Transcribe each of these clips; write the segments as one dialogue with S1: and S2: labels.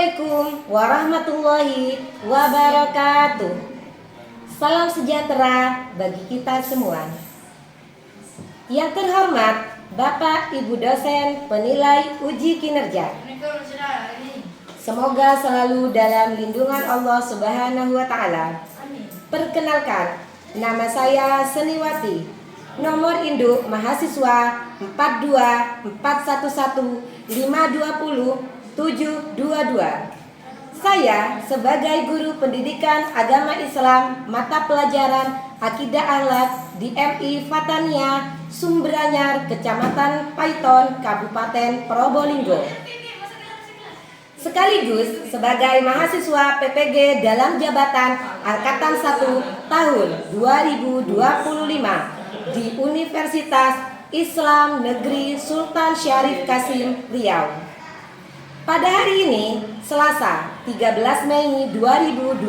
S1: Assalamualaikum warahmatullahi wabarakatuh. Salam sejahtera bagi kita semua. Yang terhormat Bapak Ibu dosen penilai uji kinerja, semoga selalu dalam lindungan Allah Subhanahu wa Ta'ala. Perkenalkan, nama saya Seniwati, nomor induk mahasiswa 42411520722. Saya sebagai guru pendidikan agama Islam mata pelajaran Akidah Akhlak di MI Fatania Sumberanyar, Kecamatan Paiton, Kabupaten Probolinggo. Sekaligus sebagai mahasiswa PPG dalam jabatan Angkatan 1 tahun 2025 di Universitas Islam Negeri Sultan Syarif Kasim, Riau. Pada hari ini, Selasa 13 Mei 2025,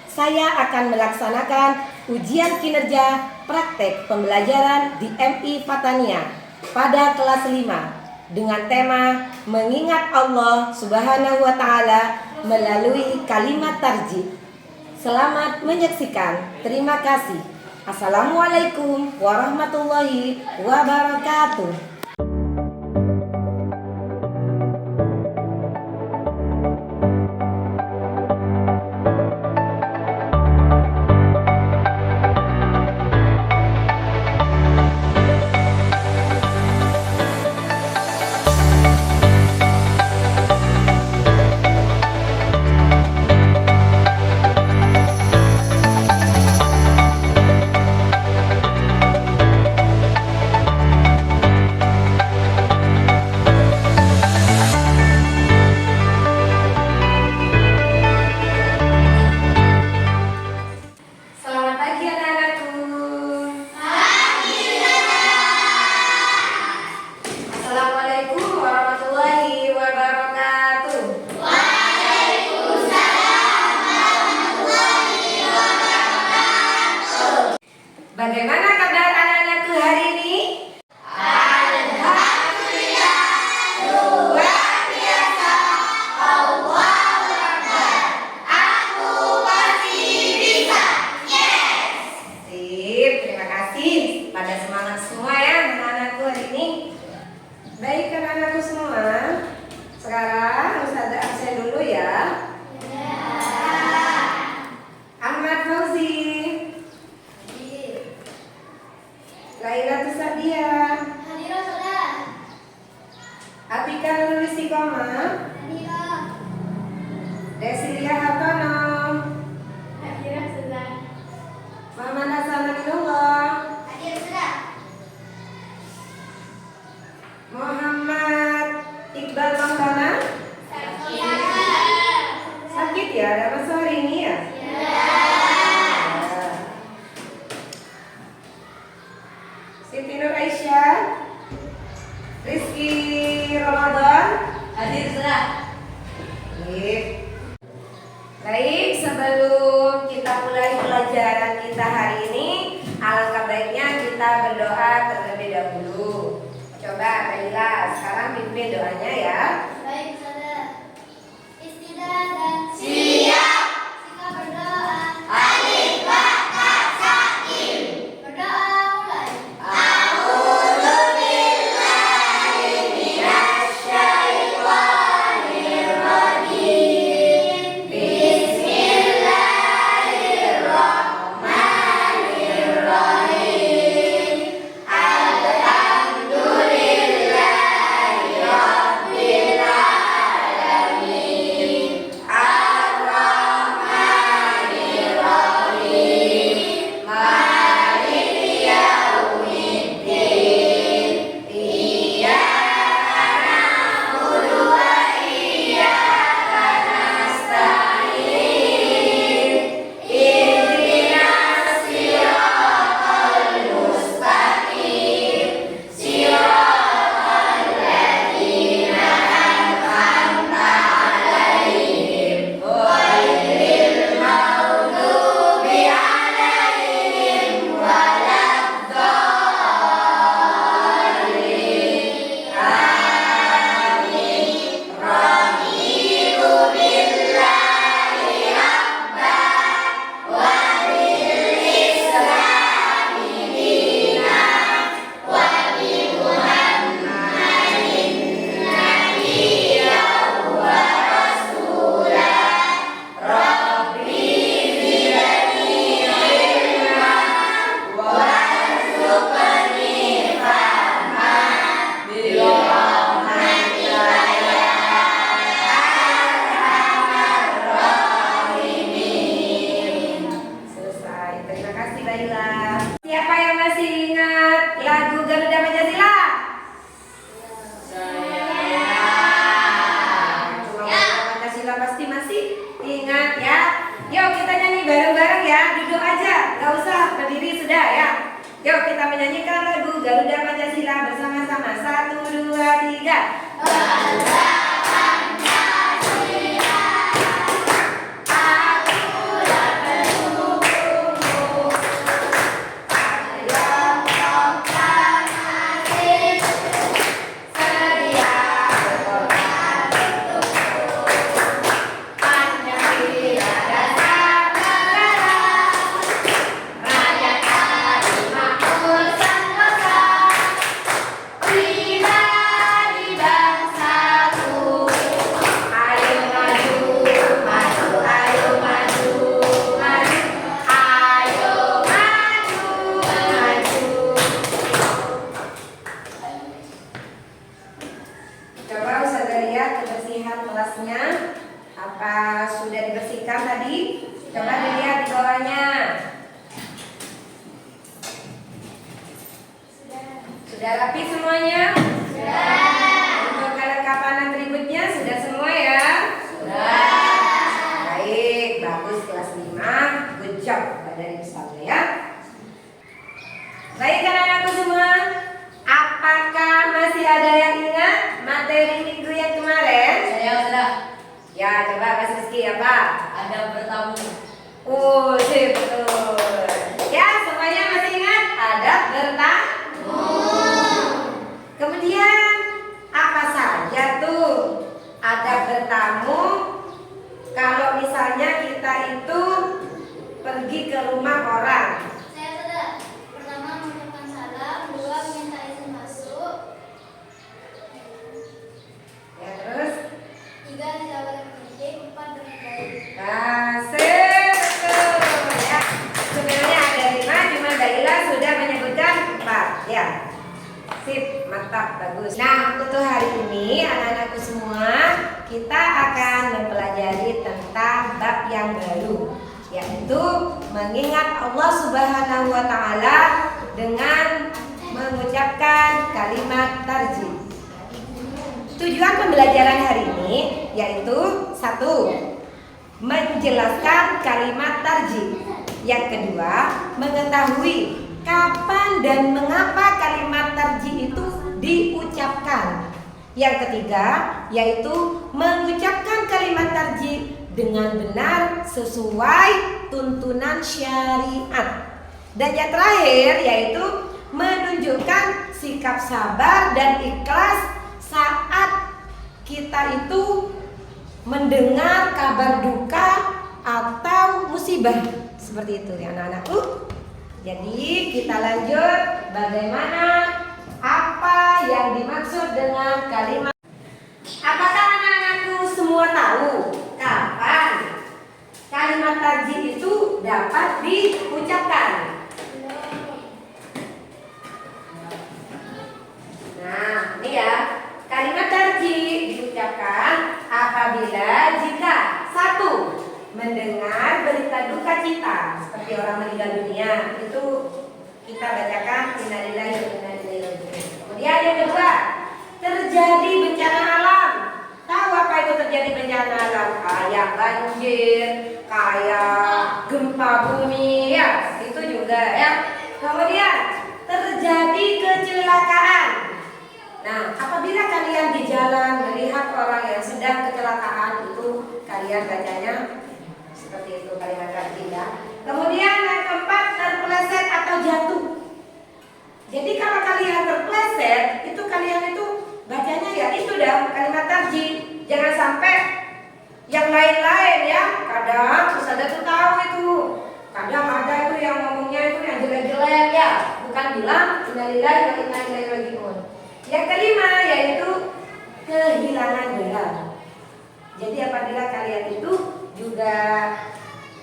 S1: saya akan melaksanakan ujian kinerja praktek pembelajaran di MI Fatania pada kelas 5 dengan tema mengingat Allah Subhanahu wa Ta'ala melalui kalimat tarjih. Selamat menyaksikan. Terima kasih. Assalamualaikum warahmatullahi wabarakatuh. Bagaimana kabar anak-anakku hari ini?
S2: Alhamdulillah, luar biasa. Allahu Akbar. Aku pasti bisa. Yes.
S1: Sip, terima kasih. Pada semangat semua ya anak-anakku hari ini. Baik anak-anakku semua, sekarang Ustazah absen dulu ya. Ahmad Fauzi, Laila Tusadia,
S2: Hadirah Saudara.
S1: Atika Nurul Istiqomah,
S2: Hadirah.
S1: Desilia Hartono,
S2: Hadirah Saudara.
S1: Muhammad Hasan Aminullah,
S2: Hadirah Saudara.
S1: Muhammad Iqbal Maulana. Sakit ya, ada masa hari ini ya? Siti Nur Aisyah, Rizky Ramadan,
S3: Hadir Saudara.
S1: Baik, sebelum kita mulai pelajaran kita hari ini, alangkah baiknya kita berdoa terlebih dahulu. Coba Laila, sekarang pimpin doanya ya.
S2: Baik Saudara. Istidah dan siap. Sikap berdoa. Alif ba ta sa im. Berdoa mulai.
S1: Alhamdulillah. ya, duduk aja, nggak usah berdiri sudah ya. Yuk kita menyanyikan lagu Garuda Pancasila bersama-sama. 1, 2, 3. Coba Ustazah lihat kebersihan kelasnya. Apa sudah dibersihkan tadi? Coba dilihat di bawahnya. Sudah rapi semuanya? Sudah. Untuk kelengkapan atributnya sudah semua ya? Sudah. Baik, bagus kelas 5. Good job dari Ustazah ya. Baik anak-anakku semua. Apakah masih ada yang ingat materi minggu yang kemarin?
S3: Saya sudah.
S1: Ya, coba Mas Rizky apa?
S3: Ada bertamu.
S1: Oh, sip, betul. Ya, semuanya masih ingat? Adab bertamu. Kemudian apa saja tuh adab bertamu? Kalau misalnya kita itu pergi ke rumah orang.
S2: Saya sudah. Pertama mengucapkan salam, 2 minta izin masuk,
S1: Ya, terus
S2: 3 tidak boleh mengejek, 4 dengan baik.
S1: Kasih betul ya. Sebenarnya ada 5, cuma Daila sudah menyebutkan 4 ya. Sip, mantap, bagus. Nah, untuk hari ini anak-anakku semua, kita akan mempelajari tentang bab yang baru, yaitu mengingat Allah Subhanahu wa taala dengan mengucapkan kalimat tarjih. Tujuan pembelajaran hari ini yaitu 1. Menjelaskan kalimat tarjih. Yang kedua, mengetahui kapan dan mengapa kalimat tarjih itu diucapkan. Yang ketiga, yaitu mengucapkan kalimat tarjih dengan benar sesuai tuntunan syariat. Dan yang terakhir yaitu menunjukkan sikap sabar dan ikhlas saat kita itu mendengar kabar duka atau musibah. Seperti itu ya anak-anakku. Jadi kita lanjut bagaimana apa yang dimaksud dengan kalimat. Apakah anak-anakku semua tahu kapan kalimat tarjih itu dapat diucapkan? Nah, ini ya. Kalimat tarjih diucapkan apabila jika 1. Mendengar berita duka cita seperti orang meninggal dunia, itu kita bacakan innalillahi wa inna ilaihi raji'un. Kemudian yang kedua, terjadi bencana alam. Tahu apa itu terjadi bencana alam? Kayak banjir, kayak gempa bumi ya, itu juga ya. Kemudian terjadi kecelakaan. Nah, apabila kalian di jalan melihat orang yang sedang kecelakaan, itu kalian bacanya seperti itu kalimat tarjih ya. Kemudian yang keempat, terpeleset atau jatuh. Jadi kalau kalian terpeleset, itu kalian itu bacanya ya itu dah kalimat tarjih. Jangan sampai yang lain-lain ya. Kadang Ustazah tuh tahu itu. Kadang ada itu yang ngomongnya itu yang jelek-jelek ya. Bukan bilang innalillahi wa inna ilaihi raji'un. Yang kelima yaitu kehilangan gelar. Jadi apabila kalian itu juga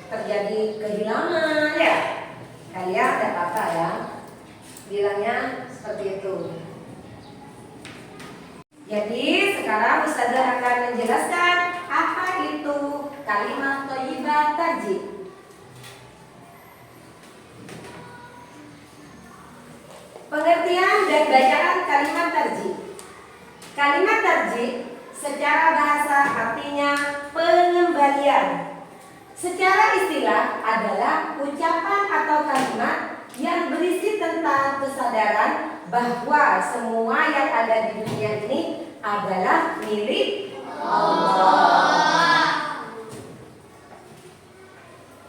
S1: terjadi kehilangan ya, kalian tidak apa-apa ya, bilangnya seperti itu. Jadi sekarang Ustazah akan menjelaskan apa itu kalimat thayyibah tarjih. Pengertian dan bacaan kalimat tarjih. Kalimat tarjih secara bahasa artinya pengembalian. Secara istilah adalah ucapan atau kalimat yang berisi tentang kesadaran bahwa semua yang ada di dunia ini adalah milik Allah.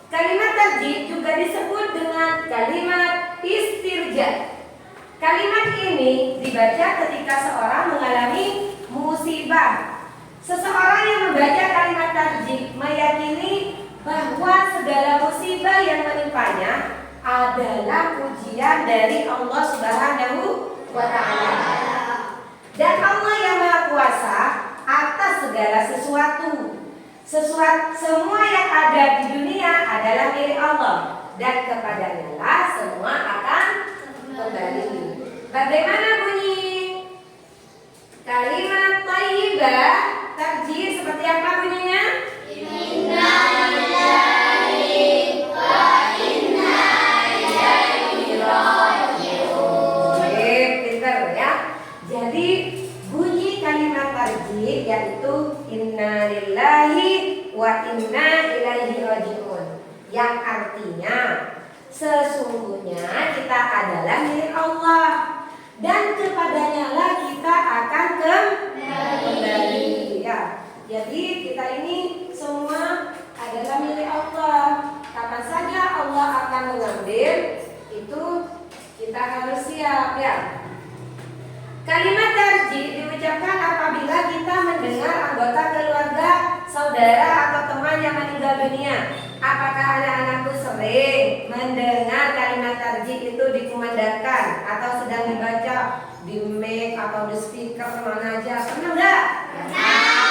S1: Kalimat tarjih juga disebut dengan kalimat istirja. Kalimat ini dibaca ketika seorang mengalami musibah. Seseorang yang membaca kalimat tarjih meyakini bahwa segala musibah yang menimpanya adalah ujian dari Allah Subhanahu wa Ta'ala. Dan Allah yang Maha Kuasa atas segala sesuatu. Semua yang ada di dunia adalah milik Allah, dan kepadanya lah semua akan kembali. Bagaimana bunyi kalimat thayyibah tarjih, seperti apa bunyinya?
S2: Inna lillahi wa inna ilaihi raji'un.
S1: Pintar ya. Jadi bunyi kalimat tarjih yaitu inna lillahi wa inna ilaihi raji'un, yang artinya sesungguhnya kita adalah milik Allah dan kepadanya lah kita akan kembali. Ya. Jadi kita ini semua adalah milik Allah. Kapan saja Allah akan mengambil, itu kita harus siap ya. Kalimat tarjih diucapkan apabila kita mendengar anggota keluarga, saudara atau teman yang meninggal dunia. Apakah anak-anakku sering mendengar kalimat tarjih itu dikumandangkan atau sedang dibaca di mic atau di speaker mana aja? Pernah enggak? Pernah.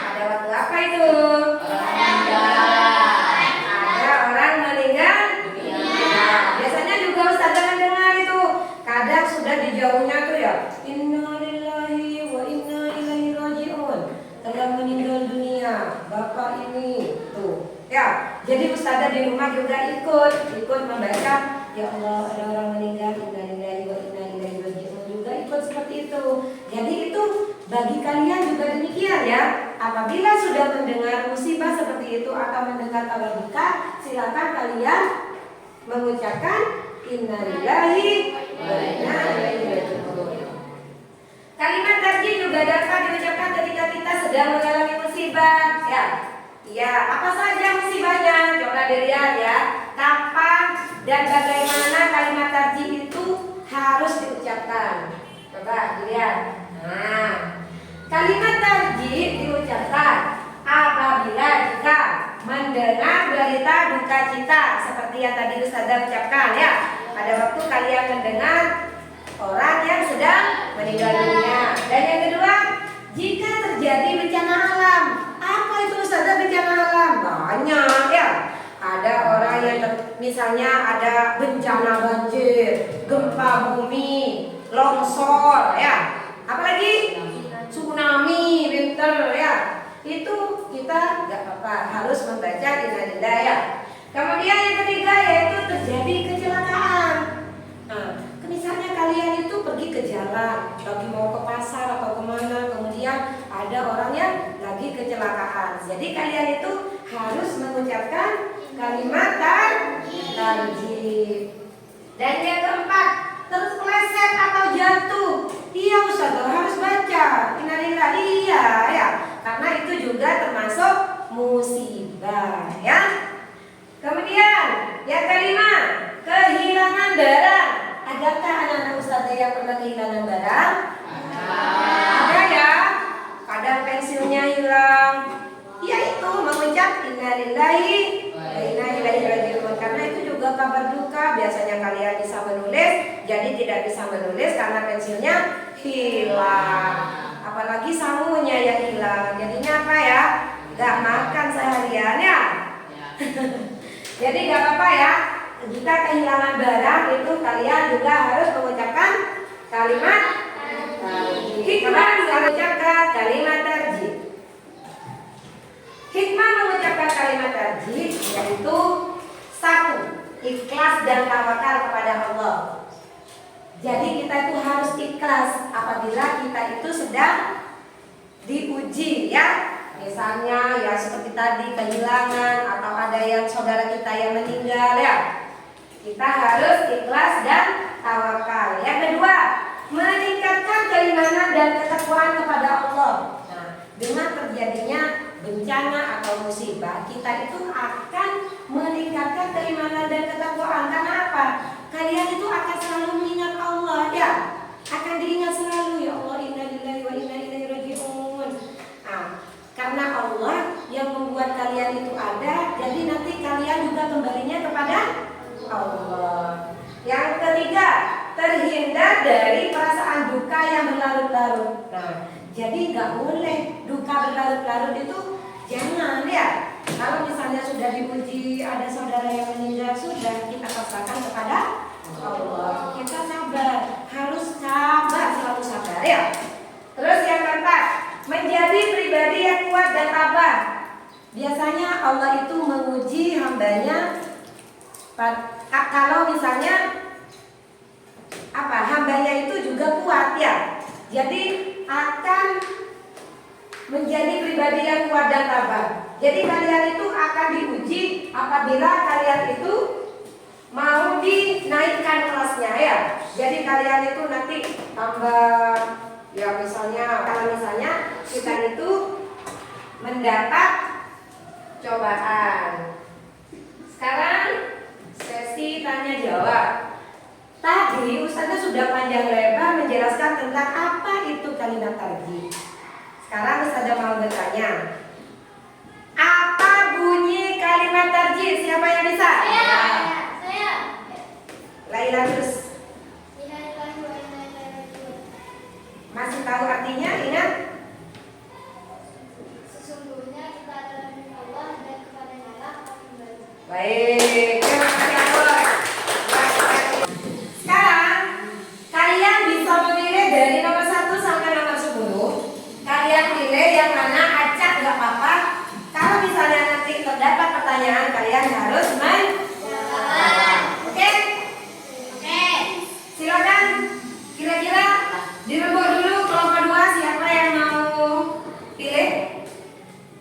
S1: Ada waktu apa itu? Ada orang meninggal dunia. Biasanya juga ustazah mendengar itu. Kadang sudah di jauhnya tuh ya, inna lillahi wa inna ilaihi raji'un, telah meninggal dunia bapak ini tuh ya. Jadi ustazah di rumah juga ikut membaca, ya Allah ada orang meninggal, inna lillahi wa inna ilaihi raji'un, juga ikut seperti itu. Jadi itu bagi kalian juga demikian ya. Apabila sudah mendengar musibah seperti itu atau mendengar kabar duka, silakan kalian mengucapkan inna lillahi wa inna ilaihi raji'un. Kalimat tarjih juga dapat diucapkan ketika kita sedang mengalami musibah ya. Ya, apa saja musibahnya? Coba dilihat ya. Kapan dan bagaimana kalimat tarjih itu harus diucapkan. Coba dilihat. Nah, kalimat tarjih diucapkan apabila jika mendengar berita duka cita seperti yang tadi ustazah ucapkan ya. Pada waktu kalian mendengar orang yang sedang meninggal dunia. Dan yang kedua, jika terjadi bencana alam. Apa itu ustazah bencana alam? Banyak ya. Ada orang yang misalnya ada bencana banjir, gempa bumi, longsor ya. Apalagi tsunami, winter ya. Itu kita nggak apa-apa, harus membaca innalillahi ya. Kemudian yang ketiga yaitu terjadi kecelakaan. Nah, misalnya kalian itu pergi ke jalan, lagi mau ke pasar atau kemana, kemudian ada orang yang lagi kecelakaan. Jadi kalian itu harus mengucapkan kalimat tarjih. Dan yang keempat, terpeleset atau jatuh. Iya ustazah harus baca innalillahi iya ya. Karena itu juga termasuk musibah ya. Kemudian yang kelima, kehilangan barang. Adakah anak-anak ustazah yang pernah kehilangan barang? Ada ya. Kadang pensilnya hilang. Ya itu mengucap innalillahi wa inna ilaihi raji'un. Karena itu juga kabar duka. Biasanya kalian bisa menulis, jadi tidak bisa menulis karena pensilnya hilang. Apalagi sangunya yang hilang. Jadinya apa ya? Gak makan seharian ya. Jadi gak apa-apa ya. Jika kehilangan barang itu kalian juga harus mengucapkan kalimat tarjih. Hikmah mengucapkan kalimat tarjih. Hikmah mengucapkan kalimat tarjih yaitu satu, ikhlas dan tawakal kepada Allah. Jadi kita itu harus ikhlas apabila kita itu sedang diuji ya. Misalnya ya seperti tadi kehilangan atau ada yang saudara kita yang meninggal ya. Kita harus ikhlas dan tawakal. Yang kedua, meningkatkan keimanan dan ketakwaan kepada Allah. Nah, dengan terjadinya bencana atau musibah, kita itu akan meningkatkan keimanan dan ketakwaan. Karena apa? Kalian itu akan selalu mengingat Allah ya. Akan diingat selalu, ya Allah, inna lillahi wa inna ilaihi raji'un. Nah, karena Allah yang membuat kalian itu ada, jadi nanti kalian juga kembalinya kepada Allah. Yang ketiga, terhindar dari perasaan duka yang berlarut-larut. Nah, jadi nggak boleh duka berlarut-larut itu, jangan ya. Kalau misalnya sudah diuji, ada saudara yang meninggal, sudah kita pasrahkan kepada Allah. Kita sabar, harus sabar, selalu sabar ya. Terus yang keempat, menjadi pribadi yang kuat dan tabah. Biasanya Allah itu menguji hambanya. Kalau misalnya hambanya itu juga kuat ya, jadi akan menjadi pribadi yang kuat dan tabah. Jadi kalian itu akan diuji apabila kalian itu mau dinaikkan kelasnya ya. Jadi kalian itu nanti tambah ya, kalau misalnya kita itu mendapat cobaan. Sekarang sesi tanya jawab. Tadi Ustazah sudah panjang lebar menjelaskan tentang apa itu kalimat tarjih. Sekarang Ustazah mau bertanya, apa bunyi kalimat tarjih? Siapa yang bisa?
S2: Saya.
S1: Laila terus.
S2: Innalillahi wa inna ilaihi raji'un.
S1: Masih tahu artinya? Ingat?
S2: Sesungguhnya kita adalah milik Allah dan kepadanya lah kami kembali.
S1: Baik, terima kasih Abah. Sekarang kalian bisa memilih dari nomor 1 sampai nomor 10. Kalian pilih yang mana, acak nggak apa-apa. Kalau misalnya nanti terdapat pertanyaan, kalian harus menjawab. Oke? Silakan. Kira-kira dirembuk dulu kelompok 2, siapa yang mau pilih?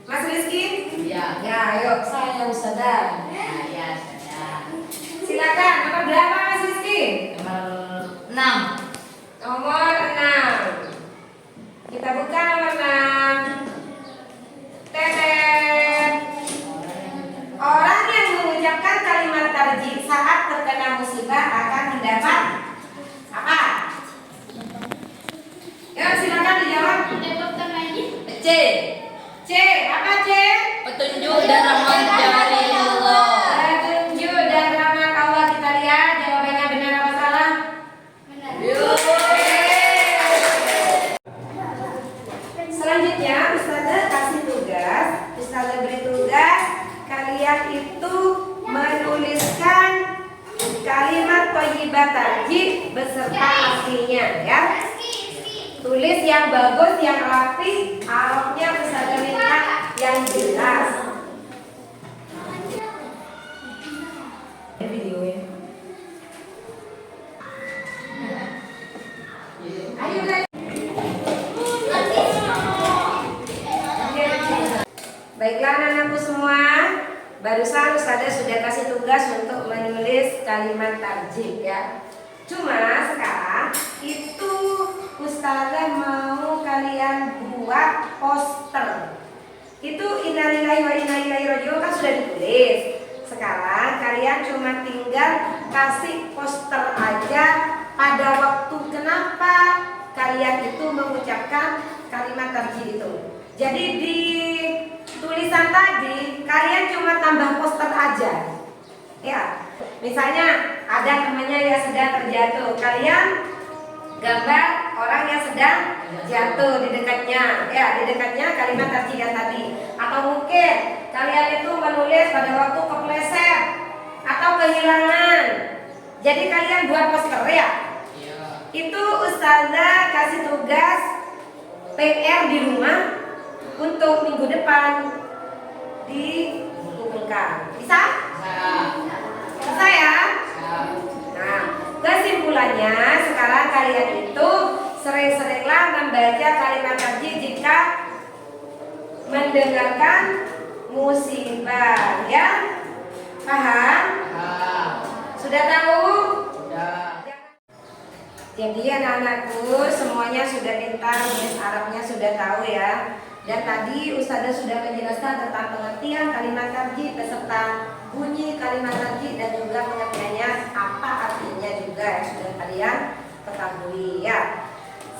S1: Mas Rizky?
S3: Ya.
S1: Ya, ayo saya Ustazah.
S3: Ya, saya.
S1: Silakan, nomor berapa Mas Rizky?
S3: Nomor 6.
S1: Nomor 6. Kita buka nomor 6. Tetet. Orang yang mengucapkan kalimat tarjih saat terkena musibah akan mendapat apa? Ya, silakan dijawab.
S3: C.
S1: C, apa C?
S3: Petunjuk dan rahmat dari Allah.
S1: Petunjuk dan rahmat Allah. Kita lihat jawabannya benar apa salah? Selanjutnya Ustazah kasih tugas, Ustazah beri tugas, kalian itu menuliskan kalimat thayyibah tarjih beserta aslinya ya. Tulis yang bagus, yang rapi, Arabnya Ustazah minta yang jelas. Videonya. Ayo lagi. Baiklah anak-anakku semua, barusan Ustazah sudah kasih tugas untuk menulis kalimat tarjih ya. Cuma sekarang itu Ustazah mau kalian buat poster. Itu innalillahi wa inna ilaihi raji'un kan sudah ditulis. Sekarang kalian cuma tinggal kasih poster aja pada waktu kenapa kalian itu mengucapkan kalimat tarjih itu. Jadi di tulisan tadi kalian cuma tambah poster aja. Ya, misalnya ada temannya yang sedang terjatuh, kalian gambar orang yang sedang jatuh di dekatnya, ya di dekatnya kalimat tarjih yang tadi. Atau mungkin kalian itu menulis pada waktu kepleset atau kehilangan. Jadi kalian buat poster ya. Itu Ustazah kasih tugas PR di rumah untuk minggu depan dikumpulkan. Bisa? Bisa ya? Nah, kesimpulannya sekarang kalian itu sering-seringlah membaca kalimat tarjih jika mendengarkan musibah, ya? Paham? Sudah tahu? Jadi anak-anakku semuanya sudah pintar, tulis Arabnya sudah tahu ya. Dan tadi Ustazah sudah menjelaskan tentang pengertian kalimat tarjih beserta bunyi kalimat tarjih dan juga pengertiannya apa artinya juga yang sudah kalian ketahui ya.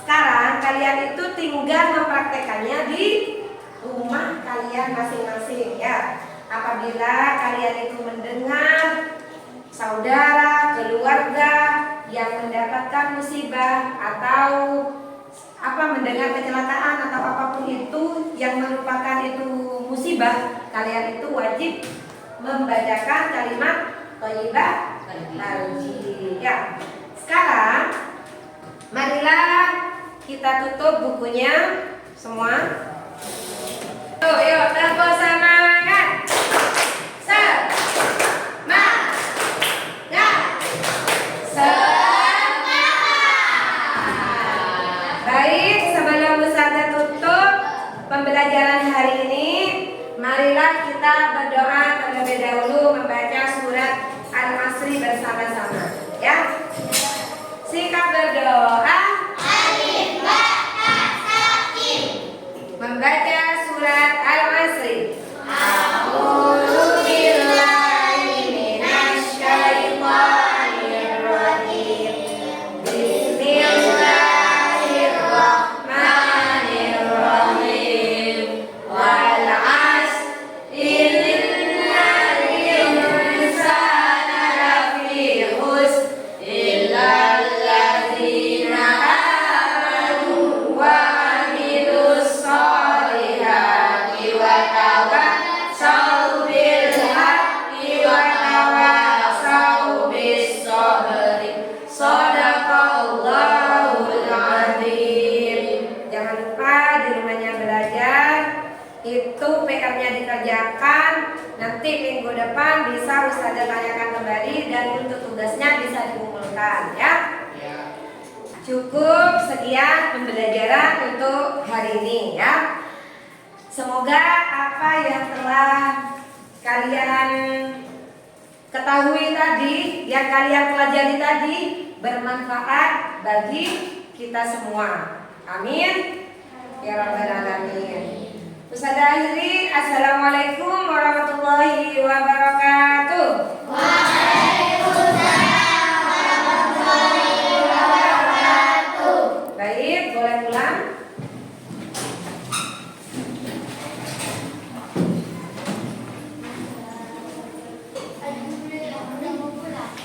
S1: Sekarang kalian itu tinggal mempraktekannya di rumah kalian masing-masing ya. Apabila kalian itu mendengar saudara, keluarga yang mendapatkan musibah atau mendengar kecelakaan atau apapun itu yang merupakan itu musibah, kalian itu wajib membacakan kalimat thayyibah tarjih ya. Sekarang marilah kita tutup bukunya semua. Yuk, tempo semangat. Baik, sebelum Ustazah tutup pembelajaran hari ini, marilah kita berdoa terlebih dahulu membaca surat Al-Asri bersama-sama, ya. Sikap berdoa. Alif Ba Ta Sa Jim. Membaca surat Al-Asri. A'udzu billahi minasy syaithanir rajim. Bismillahirrahmanirrahim. Wal 'asr innal insana lafi khusr illa allazina amanu wa 'amilus sholihati wa tawassaw bil haqqi wa tawassaw bis sabri. Shadaqallahul adzim. Jangan lupa di rumahnya belajar, itu PR-nya dikerjakan. Nanti minggu depan bisa Ustazah tanyakan kembali dan untuk tugasnya bisa dikumpulkan ya. Cukup sekian pembelajaran untuk hari ini ya. Semoga apa yang telah kalian ketahui tadi, yang kalian pelajari tadi bermanfaat bagi kita semua. Amin ya rabbal alamin. Ustazah akhiri, assalamualaikum warahmatullahi wabarakatuh.
S2: Waalaikumsalam warahmatullahi wabarakatuh.
S1: Baik, boleh pulang.
S2: Alhamdulillah, udah mau pulang.